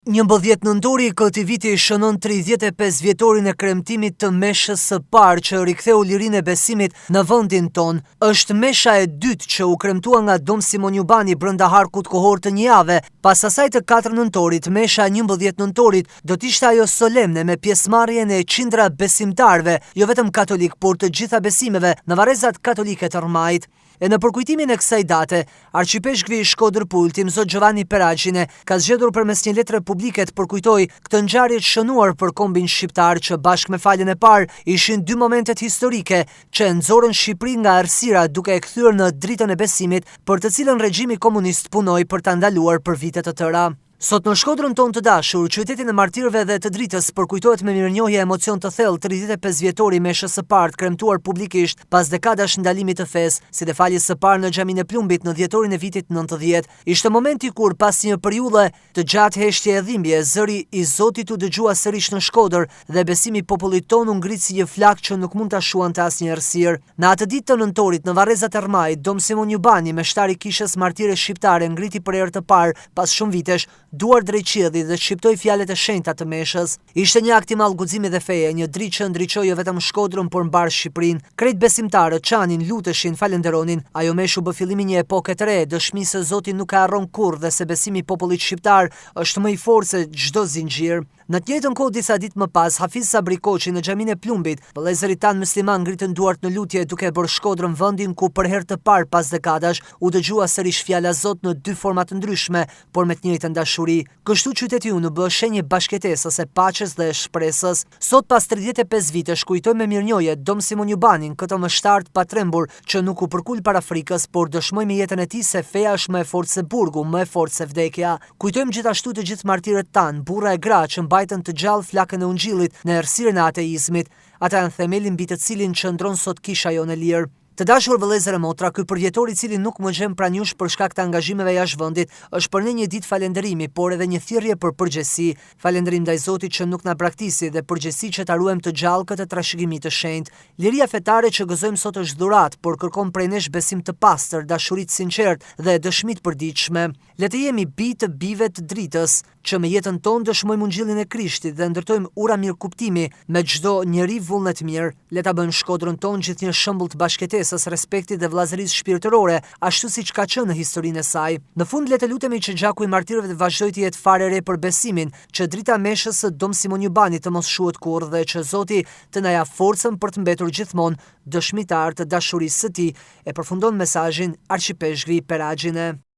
11 nëntori këtij viti shënon 35 vjetorin e kremtimit të meshës së parë që riktheu lirinë e besimit në vendin ton. Është mesha e dytë që u kremtua nga Dom Simon Jubani brenda harkut kohor të një jave. Pas asaj të 4 nëntorit, mesha e 11 nëntorit do t'ishte ajo solemne me pjesëmarrjen e qindra besimtarëve, jo vetëm katolik, por të gjitha besimeve në varrezat katolike të Rrmajit. E në përkujtimin e kësaj date, arqipeshkvi i Shkodër-Pultim, zot Giovanni Peragjine, ka zgjedhur përmes një letre publike të përkujtojë këtë ngjarje të shënuar për kombin shqiptar që bashkë me faljen e parë ishin dy momentet historike që nxorën Shqipërinë nga errësira duke e kthyer në dritën e besimit për të cilën regjimi komunist punoi për ta ndaluar për vite të tëra. Sot në Shkodrën tonë të dashur, qytetin e martirëve dhe të dritës përkujtohet me mirënjohje emocion të thellë 35 vjetori meshës së parë kremtuar publikisht pas dekadash ndalimit të fesë, si dhe faljes së parë në xhaminë e Plumbit në dhjetorin e vitit 90. Ishte momenti kur pas një periudhe të gjatë heshtje e dhimbje, zëri i Zotit u dëgjua sërish në Shkodër dhe besimi i popullit tonë u ngrit si një flak që nuk mund ta shuante asnjë errësirë. Në atë ditë të nëntorit në varrezat e Rrmajit, Dom Simon Jubani, meshtari i kishës martire shqiptare, ngriti për herë të parë pas shumë vitesh duar drejt qiellit dhe shqiptoi fjalët e shenjta të meshës. Ishte një akt i madh guximi dhe feje, një dritë që ndriçoi jo vetëm Shkodrën, por mbar Shqipërinë. Krejt besimtarët qanin, luteshin, falenderonin. Ajo meshë u bë fillimi një epoke të re, dëshmi se Zoti nuk e harron kurrë dhe se besimi i popullit shqiptar është më i fortë se çdo zinxhir. Në të njëjtën kohë disa ditë më pas, Hafiz Sabri Koçi në xhaminë e Plumbit, vëllezërit tanë musliman ngritën duart në lutje duke bërë Shkodrën vendin ku për herë të parë pas dekadash u dëgjua sërish fjala Zot në dy forma të ndryshme, por me të njëjtën dashuri. Kështu qyteti unë bë shenjë bashkëtesës, e paqes dhe shpresës. Sot pas 35 vitesh kujtojmë me mirënjohje Dom Simon Jubanin, këtë mështar të patrembur që nuk u përkul para frikës, por dëshmoi me jetën e tij se feja është më e fortë se burgu, më e fortë se vdekja. Kujtojmë gjithashtu të gjithë martirët tanë, burra e gra që mbajtën të gjallë flakën e ungjillit në errësirën e ateizmit. Ata janë themeli mbi të cilin qëndron sot kisha jonë e lirë. Të dashur vëllezër e motra, ky përvjetor i cili nuk më gjen pranjush për shkak të angazhimeve jashtë vendit, është për ne një ditë falënderimi, por edhe një thirrje për përgjegjësi. Falënderim ndaj Zotit që nuk na braktisë dhe përgjegjësi që ta ruajmë të gjallë këtë trashëgimi të shenjtë. Liria fetare që gëzojmë sot është dhuratë, por kërkon prej nesh besim të pastër, dashuri të sinqertë dhe dëshmi të përditshme. Le të jemi bi të bive të dritës, që me jetën tonë dëshmojmë ungjillin e Krishtit dhe ndërtojmë ura mirëkuptimi me çdo njeri vullnet mirë. Le ta bëjmë Shkodrën tonë gjithnjë shembull të bashkëtesës, respektit dhe vllazërisë shpirtërore, ashtu siç ka qenë në historinë e saj. Në fund le të lutemi që gjaku i martirëve të vazhdojë të jetë fare re për besimin, që drita meshës së Dom Simon Jubanit të mos shuhet kurrë dhe që Zoti të na jap forcën për të mbetur gjithmonë dëshmitar të dashurisë së tij, e përfundon mesazhin arqipeshkvi Peragjine.